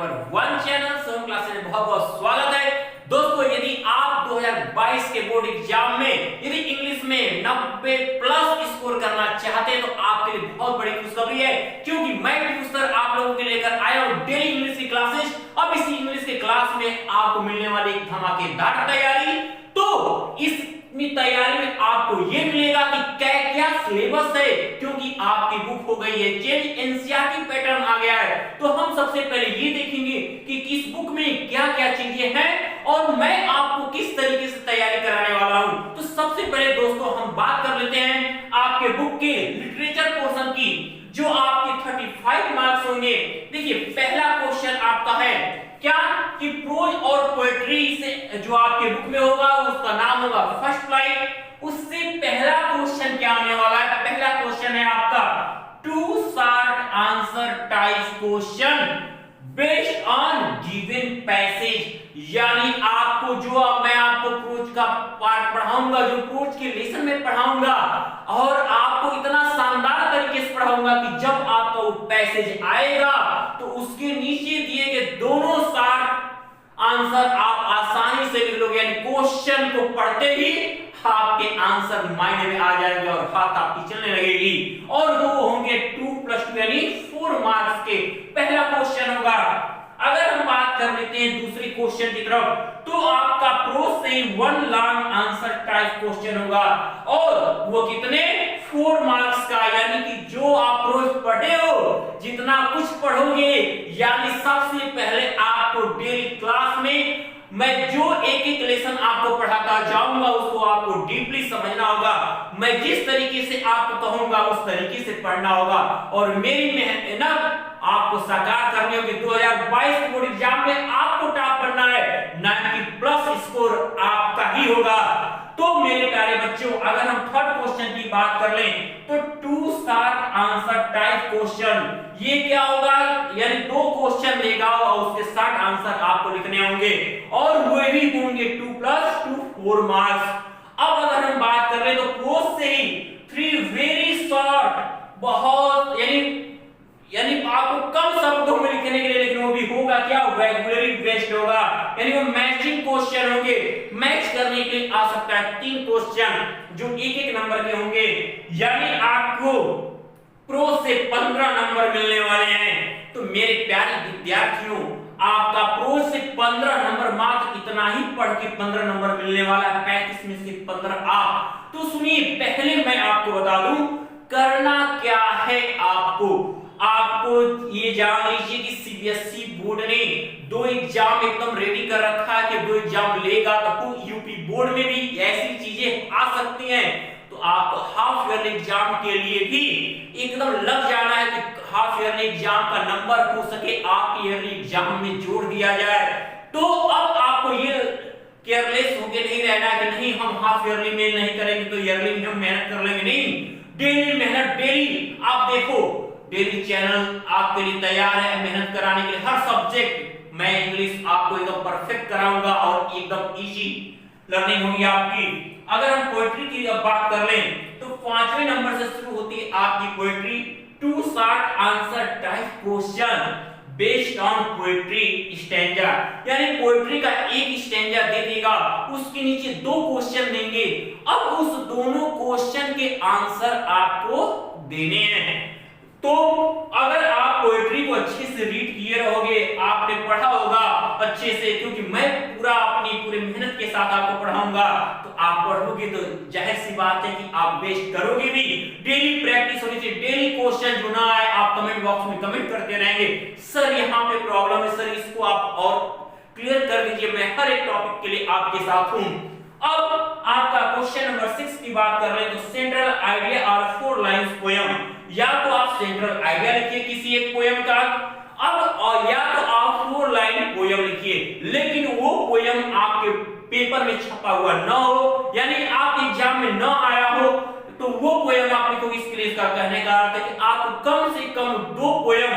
Number 1 channel Shubham classes में बहुत बहुत स्वागत है। दोस्तों, यदि आप 2022 के बोर्ड एग्जाम में यदि इंग्लिश में 90 प्लस स्कोर करना चाहते हैं तो आपके लिए बहुत बड़ी खुशखबरी है, क्योंकि मैं प्रोफेसर आप लोगों के लिए लेकर आया हूं डेली इंग्लिश की क्लासेस। अब इसी इंग्लिश के क्लास में आपको मिलने वाली एक धमाकेदार तैयारी। तो इस तैयारी में आपको ये मिलेगा कि क्या क्या सिलेबस है, क्योंकि आपकी बुक हो गई है चेंज, एनसीईआरटी पैटर्न आ गया है। तो हम सबसे पहले ये देखेंगे कि किस बुक में क्या क्या चीजें हैं और मैं आपको किस तरीके से तैयारी कराने वाला हूं। तो सबसे पहले दोस्तों हम बात कर लेते हैं आपके बुक के लिटरेचर पोर्शन की, जो आपके 35 मार्क्स होंगे। देखिए, पहला क्वेश्चन आपका है क्या कि प्रोज और पोएट्री से जो आपके बुक में होगा उसका नाम होगा फर्स्ट फ्लाइट। उससे पहला क्वेश्चन क्या आने वाला है? पहला क्वेश्चन है आपका 2 short answer type question based on given passage. यानी आपको जो मैं आपको प्रोज का पार्ट पढ़ाऊंगा, जो प्रोज के लेसन में पढ़ाऊंगा, और आपको इतना शानदार तरीके से पढ़ाऊंगा कि जब आपका वो पैसेज आएगा तो उसके नीचे दिए गए दोनों शॉर्ट आंसर आप आसानी से लिख लोगे। यानी क्वेश्चन को पढ़ते ही आपके आंसर माइंड में आ जाएंगे और हाथ आपकी चलने लगेगी, और वो होंगे 2+2 यानी 4 मार्क्स के। पहला क्वेश्चन होगा। अगर हम बात कर लेते हैं दूसरे क्वेश्चन की तरफ, तो आपका प्रोज से 1 लॉन्ग आंसर टाइप क्वेश्चन होगा, और वो कितने 4 मार्क्स का। यानी कि जो आप प्रोज पढ़े हो, जितना कुछ पढ़ोगे, यानी सबसे पहले आपको डेली क्लास में मैं जो एक एक लेसन आपको पढ़ाता जाऊंगा उसको आपको डीपली समझना होगा। मैं जिस तरीके से आपको कहूंगा उस तरीके से पढ़ना होगा, और मेरी मेहनत आपको साकार करनी होगी। 2022 बोर्ड एग्जाम में आपको टॉप करना है, 90 प्लस स्कोर आपका ही होगा। तो मेरे प्यारे बच्चों, अगर हम थर्ड क्वेश्चन की बात कर लें तो 2 शॉर्ट आंसर टाइप क्वेश्चन, ये क्या होगा? यानी 2 क्वेश्चन लेगा और उसके शॉर्ट आंसर आपको लिखने होंगे, और वो भी होंगे 2+2 4 मार्क्स। अब अगर हम बात कर रहे तो प्रोज से ही 3 वेरी शॉर्ट, बहुत यानी आपको कम शब्दों में लिखने के लिए, लेकिन वो भी होगा क्या? वोकैबुलरी बेस्ड होगा। यानी वो मैचिंग क्वेश्चन होंगे। मैच करने के लिए आ सकता है 3 क्वेश्चन जो एक एक नंबर के होंगे। यानी आपको प्रोज से 15 नंबर मिलने वाले हैं। तो मेरे प्यारे विद्यार्थियों, आपका प्रोज से 15 नंबर, मात्र इतना ही पढ़ के 15 नंबर मिलने वाला है। 35 में से 15 आप। तो सुनिए, पहले मैं आपको बता दूं करना क्या है। आपको ये जान लीजिए कि सीबीएसई बोर्ड ने 2 एग्जाम एकदम रेडी कर रखा है कि 2 एग्जाम लेगा तो यूपी बोर्ड में भी ऐसी चीजें आ सकती हैं। तो आपको हाफ ईयरली एग्जाम के लिए भी एकदम लग जाना है कि हाफ ईयरली एग्जाम का नंबर हो सके आपके ईयरली एग्जाम में जोड़ दिया जाए। तो अब आपको ये केयरलेस होके नहीं रहना कि नहीं हम हाफ ईयरली में नहीं करेंगे तो ईयरली में हम मेहनत कर लेंगे। नहीं, डेली मेहनत, डेली आप देखो, डेली चैनल आपके लिए तैयार है मेहनत कराने के लिए। हर सब्जेक्ट मैं इंग्लिश आपको एकदम परफेक्ट कराऊंगा और एकदम इजी लर्निंग होगी आपकी। अगर हम पोएट्री की बात कर लें तो 5वें नंबर से शुरू होती है आपकी poetry. 2 short answer type question based on poetry stanza. यानी पोएट्री का एक स्टैंजा दे देगा, उसके नीचे 2 क्वेश्चन देंगे। अब उस दोनों क्वेश्चन के आंसर आपको देने हैं। तो अगर आप पोएट्री को अच्छे से रीड किए रहोगे, आपने पढ़ा होगा अच्छे से, क्योंकि मैं पूरी मेहनत के साथ आपको पढ़ाऊंगा, तो आप पढ़ोगे तो जाहिर सी बात है कि आप बेस्ट करोगे भी। डेली प्रैक्टिस होनी चाहिए। डेली क्वेश्चन जो ना आए आप कमेंट बॉक्स में कमेंट करते रहेंगे, सर यहाँ पे प्रॉब्लम है, सर इसको आप और क्लियर कर दीजिए। मैं हर एक टॉपिक के लिए आपके साथ हूं। अब आपका क्वेश्चन नंबर 6 की बात कर रहे हैं तो सेंट्रल आइडिया और 4 लाइन्स पोयम। या तो आप सेंट्रल आइडिया लिखिए किसी एक पोयम का, अब और या तो आप 4 लाइन पोयम लिखिए, लेकिन वो पोयम आपके पेपर में छपा हुआ न हो, यानी आप एग्जाम में न आया हो, तो वो पोयम आप लिखोगे। इसके लिए इसका कहने का अर्थ है कि आपको कम से कम 2 पोयम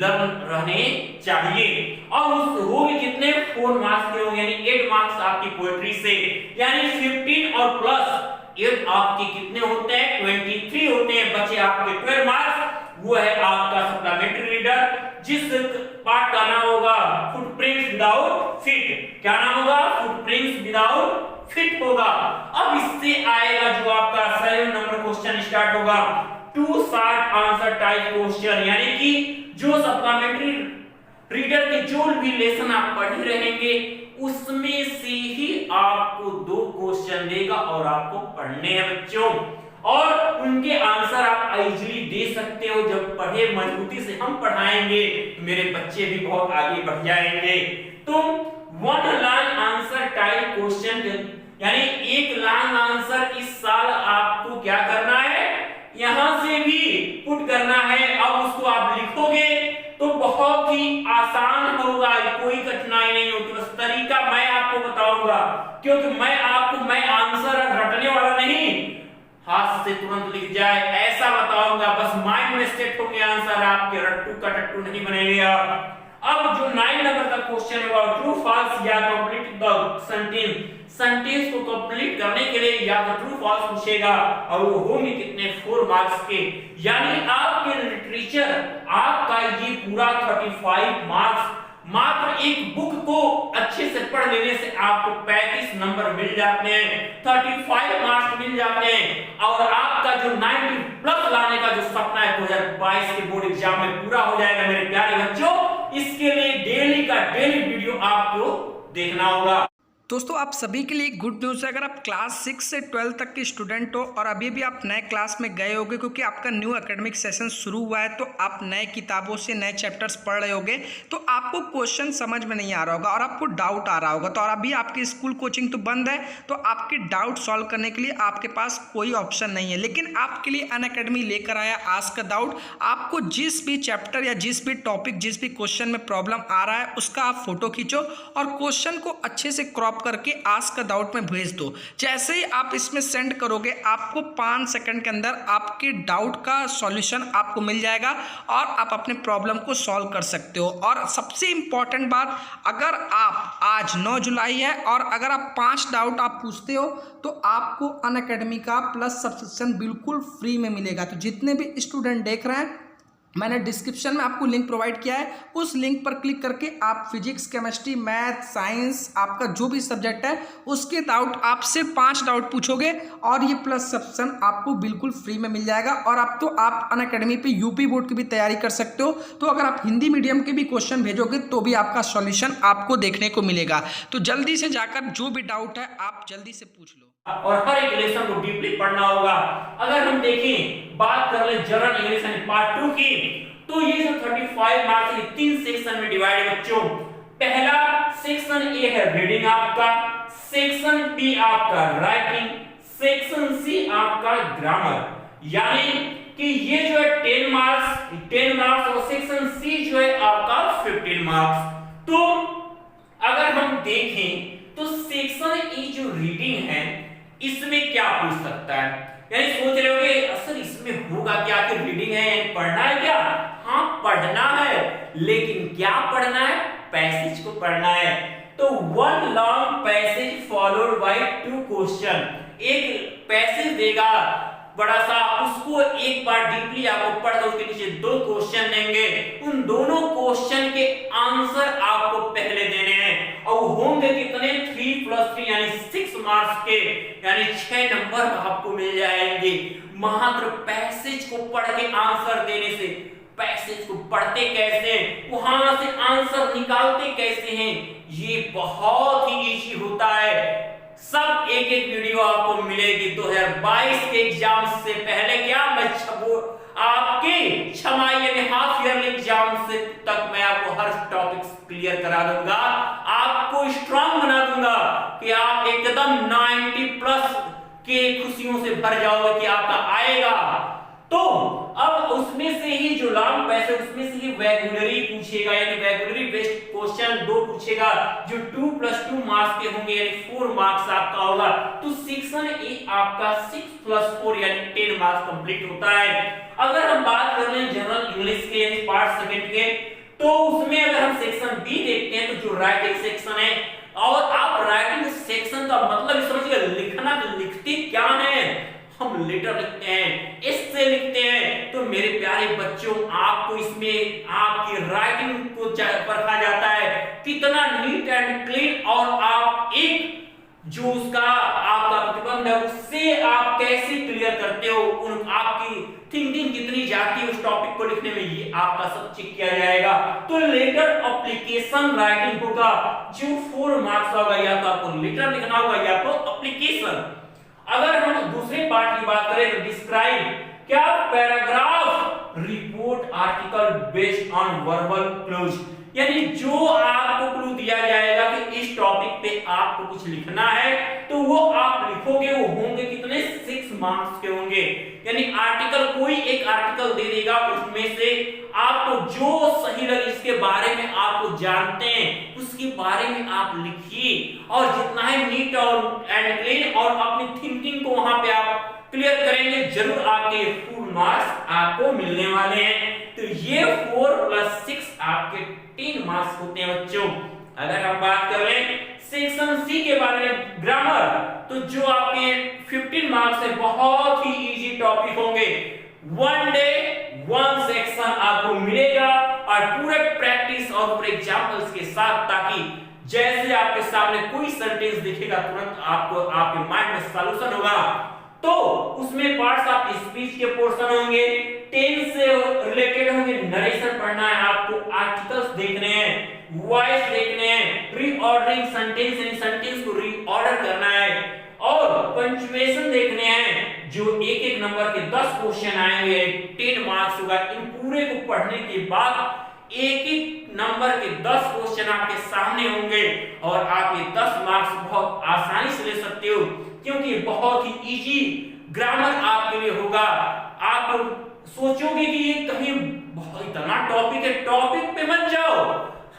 लर्न रहने चाहिए, और उस वो भी कितने 4 मार्क्स के होंगे, यानी 8 मार्क्स आपकी पोएट्री से। यानी 15 और प्लस 8 आपके कितने होते हैं? 23 होते हैं। बचे आपके 12 मार्क्स, वो है आपका सप्लीमेंट्री रीडर। जिस पार्ट स्टार्ट करना होगा फुटप्रिंट्स विदाउट फीट। क्या नाम होगा? फुटप्रिंट्स विदाउट फीट होगा। अब इससे आएगा जो आपका 7 नंबर क्वेश्चन स्टार्ट होगा, 2 शॉर्ट आंसर टाइप क्वेश्चन, यानी कि जो सप्लीमेंट्री रीडर के जो भी लेसन आप पढ़ रहेंगे उसमें से ही आपको 2 क्वेश्चन देगा और आपको पढ़ने हैं बच्चों, और उनके आंसर आप इजीली दे सकते हो। जब पढ़े मजबूती से हम पढ़ाएंगे तो मेरे बच्चे भी बहुत आगे बढ़ जाएंगे। तो 1 लॉन्ग आंसर टाइप क्वेश्चन, यानी एक लॉन्ग आंसर इस साल आपको क्या करना है, यहां से भी पुट करना है। अब उसको आप लिखोगे तो बहुत ही आसान होगा, कोई कठिनाई नहीं होगी। बस तरीका मैं आपको बताऊंगा, क्योंकि मैं आंसर रटने वाला नहीं, हाथ से तुरंत लिख जाए ऐसा बताऊंगा। बस माइंड में सेट होंगे आंसर आपके, रट्टू का टट्टू नहीं बनेंगे आप। अब जो 9 नंबर का क्वेश्चन होगा, ट्रू फॉल्स या कंप्लीट द सेंटेंस को कंप्लीट करने के लिए या तो ट्रू फॉल्स पूछेगा, और वो होंगे कितने 4 मार्क्स के, यानी आपके लिटरेचर आपका ये पूरा 35 मार्क्स, मात्र एक बुक को अच्छे से पढ़ लेने से आपको 35 नंबर मिल जाते हैं, 35 मार्क्स मिल जाते हैं, और आपका जो 90 प्लस लाने का जो सपना है 2022 के बोर्ड एग्जाम में पूरा हो जाएगा मेरे प्यारे बच्चों। इसके लिए डेली का डेली वीडियो आपको देखना होगा। दोस्तों आप सभी के लिए गुड न्यूज़ है, अगर आप क्लास 6 से 12 तक के स्टूडेंट हो और अभी भी आप नए क्लास में गए होगे क्योंकि आपका न्यू एकेडमिक सेशन शुरू हुआ है, तो आप नए किताबों से नए चैप्टर्स पढ़ रहे होगे, तो आपको क्वेश्चन समझ में नहीं आ रहा होगा और आपको डाउट आ रहा होगा। तो और अभी आपकी स्कूल कोचिंग तो बंद है, तो आपके डाउट सॉल्व करने के लिए आपके पास कोई ऑप्शन नहीं है, लेकिन आपके लिए अनअकैडमी लेकर आया आस्क डाउट। आपको जिस भी चैप्टर या जिस भी टॉपिक, जिस भी क्वेश्चन में प्रॉब्लम आ रहा है उसका आप फोटो खींचो और क्वेश्चन को अच्छे से क्रॉप करके आस्क डाउट में भेज दो। जैसे ही आप इसमें सेंड करोगे आपको 5 सेकंड के अंदर आपके डाउट का सॉल्यूशन आपको मिल जाएगा और आप अपने प्रॉब्लम को सॉल्व कर सकते हो। और सबसे इंपॉर्टेंट बात, अगर आप आज 9 जुलाई है और अगर आप 5 डाउट आप पूछते हो तो आपको अनअकैडमी का प्लस सब्सक्रिप्शन बिल्कुल फ्री में मिलेगा। तो जितने भी स्टूडेंट देख रहे हैं, मैंने डिस्क्रिप्शन में आपको लिंक प्रोवाइड किया है, उस लिंक पर क्लिक करके आप फिजिक्स, केमिस्ट्री, मैथ, साइंस, आपका जो भी सब्जेक्ट है उसके डाउट आप सिर्फ 5 डाउट पूछोगे और ये प्लस सब्सक्रिप्शन आपको बिल्कुल फ्री में मिल जाएगा। और अब तो आप अनअकैडमी पे यूपी बोर्ड की भी तैयारी कर सकते हो, तो अगर आप हिंदी मीडियम के भी क्वेश्चन भेजोगे तो भी आपका सॉल्यूशन आपको देखने को मिलेगा। तो जल्दी से जाकर जो भी डाउट है आप जल्दी से पूछ लो और हर एक लेसन को डीपली पढ़ना होगा। अगर हम देखें, बात कर ले जनरल इंग्लिश पार्ट 2 की, तो ये जो 35 मार्क्स के 3 सेक्शन में डिवाइड है बच्चों। पहला सेक्शन ए है रीडिंग आपका, सेक्शन बी आपका राइटिंग, सेक्शन सी आपका ग्रामर, यानी कि ये जो है 10 मार्क्स और सेक्शन सी जो है आपका 15 मार्क्स। तो अगर हम देखें तो सेक्शन ई जो रीडिंग है इसमें क्या पूछ सकता है, यानी सोच रहे होगे असल इसमें होगा क्या, कि रीडिंग है यानी पढ़ना है क्या? हाँ पढ़ना है, लेकिन क्या पढ़ना है? पैसेज को पढ़ना है। तो 1 long passage followed by 2 question, एक पैसेज देगा बड़ा सा, उसको एक बार डीपली आपको पढ़ दो, उसके नीचे 2 क्वेश्चन देंगे, उन दोनों क्वेश्चन के आंसर आपको पहले देने हैं और होंगे कितने 3 + 3 यानी 6 मार्क्स के, यानी 6 नंबर आपको मिल जाएंगे मात्र पैसेज को पढ़ के आंसर देने से। पैसेज को पढ़ते कैसे, वहां से आंसर निकालते कैसे हैं, ये बहुत ही इजी होता है। सब एक वीडियो आपको मिलेगी 2022 के एग्जाम से पहले। क्या मैं आपके छमाही यानी हाफ ईयरली एग्जाम से तक मैं आपको हर टॉपिक क्लियर करा दूंगा, आपको स्ट्रांग बना दूंगा कि आप एकदम 90 प्लस के खुशियों से भर जाओगे कि आपका आएगा। तो अब उसमें से ही जो लॉन्ग पैसेज उसमें से ही वैगुलरी पूछेगा, यानी वैगुलरी बेस्ड क्वेश्चन 2 पूछेगा जो 2 + 2 मार्क्स के होंगे, यानी 4 मार्क्स आपका होगा। तो सेक्शन ए आपका 6 + 4 यानी 10 मार्क्स कंप्लीट होता है। अगर हम बात कर रहे हैं जनरल इंग्लिश के यानी पार्ट 2 के, तो उसमें अगर हम सेक्शन बी देखते हैं तो जो राइटिंग सेक्शन है, और आप राइटिंग सेक्शन का मतलब समझिए, लिखना तो लिखते क्या है, हम लेटर लिखते हैं, एस्से लिखते हैं, तो मेरे प्यारे बच्चों आपको इसमें आपकी राइटिंग को परखा जाता है कितना नीट एंड क्लीन, और आप एक जो उसका आपका प्रतिबंध है उससे आप कैसे क्लियर करते हो, उन आपकी थिंकिंग कितनी जाती है उस टॉपिक को लिखने में, ये आपका सब चेक किया जाएगा। तो लेटर एप्लीकेशन राइटिंग होगा जो 4 मार्क्स होगा, या तो आपको लेटर लिखना होगा या तो एप्लीकेशन। अगर हम दूसरे पार्ट की बात करें तो डिस्क्राइब, क्या paragraph report article based on verbal clues, यानी जो आपको क्लू दिया जाएगा कि इस टॉपिक पे आपको कुछ लिखना है तो वो आप लिखोगे, वो होंगे कितने 6 मार्क्स के होंगे। यानी आर्टिकल, कोई एक आर्टिकल दे देगा उसमें से आपको जो सही लगे इसके बारे में आपको जानते हैं उसके बारे में आप लिखिए, और जितना है नीट और एंड क्लीन और अपनी थिंकिंग को वहां पे आप क्लियर करेंगे, जरूर आपके फुल मार्क्स आपको मिलने वाले हैं। तो ये 4 + 6 आपके 10 मार्क्स होते हैं बच्चों। अगर हम बात कर लें सेक्शन सी के बारे में ग्रामर, तो जो आपके 15 मार्क्स है बहुत ही इजी टॉपिक होंगे। 1 डे 1 सेक्शन आपको मिलेगा और पूरे प्रैक्टिस और पूरे एग्जांपल्स के साथ, ताकि जैसे आपके सामने कोई सेंटेंस दिखेगा तुरंत आपको आपके माइंड में सॉल्यूशन होगा। तो उसमें पार्ट्स ऑफ स्पीच के पोर्शन होंगे, टेंस से रिलेटेड होंगे, नरेशन पढ़ना है आपको, आर्टिकल्स देखने हैं, वॉइस देखने हैं, रीऑर्डरिंग सेंटेंस, यानी सेंटेंस को रीऑर्डर करना है, और पंक्चुएशन देखने हैं, जो एक एक नंबर के 10 क्वेश्चन आएंगे, 10 मार्क्स होगा। इन पूरे को पढ़ने के बाद एक एक नंबर के 10 क्वेश्चन आपके सामने होंगे और आप ये 10 मार्क्स बहुत आसानी से ले सकते हो, क्योंकि बहुत ही इजी ग्रामर आपके लिए होगा। आप सोचोगे कि ये कहीं बहुत इतना टॉपिक है, टॉपिक पे मत जाओ,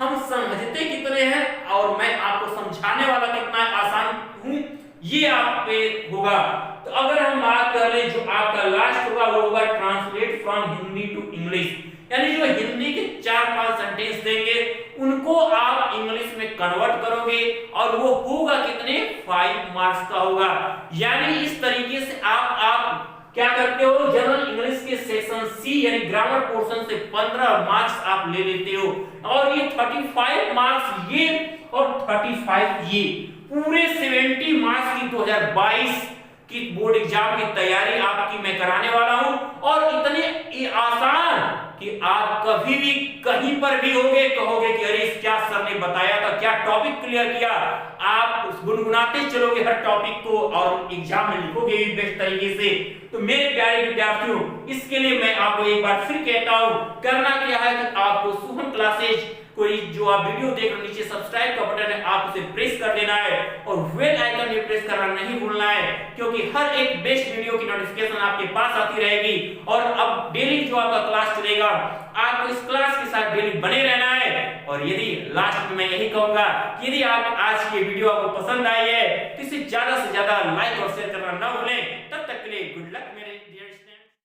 हम समझते कितने हैं और मैं आपको समझाने वाला कितना आसान हूं, ये आप पे होगा। तो अगर हम बात कर ले जो आपका लास्ट होगा वो होगा translate from Hindi to English, यानी जो हिंदी के 4-5 सेंटेंस देंगे उनको आप इंग्लिश में कन्वर्ट करोगे और वो होगा कितने 5 मार्क्स का होगा। यानी इस तरीके से आप क्या करते हो, जनरल इंग्लिश के सेक्शन सी यानी ग्रामर पोर्शन से 15 मार्क्स आप ले लेते हो, और ये 35 मार्क्स ये और 35 ये, पूरे 70 मार्क्स की 2022 की बोर्ड एग्जाम की तैयारी आपकी मैं कराने वाला हूं, और इतने आसान कि आप कभी भी कहीं पर भी होगे कहोगे कि अरे क्या सर ने बताया था, क्या टॉपिक क्लियर किया, आप उस गुनगुनाते चलोगे हर टॉपिक को और एग्जाम में लिखोगे भी बेस्ट तरीके से। तो मेरे प्यारे विद्यार्थियों, इसके लिए मैं आपको एक बार फिर कहता हूं, करना क्या है कि आपको शुभम क्लासेज कोई जो आप वीडियो देख रहे नीचे सब्सक्राइब का बटन है, आप उसे प्रेस कर देना है और बेल आइकन भी प्रेस करना नहीं भूलना है, क्योंकि हर एक बेस्ट वीडियो की नोटिफिकेशन आपके पास आती रहेगी। और अब डेली जो आपका क्लास चलेगा आपको इस क्लास के साथ डेली बने रहना है। और यदि लास्ट में मैं यही कहूंगा, यदि आप आज की वीडियो आपको पसंद आई है तो इसे ज्यादा से ज्यादा लाइक और शेयर करना ना भूलें। तब तक के लिए गुड लक मेरे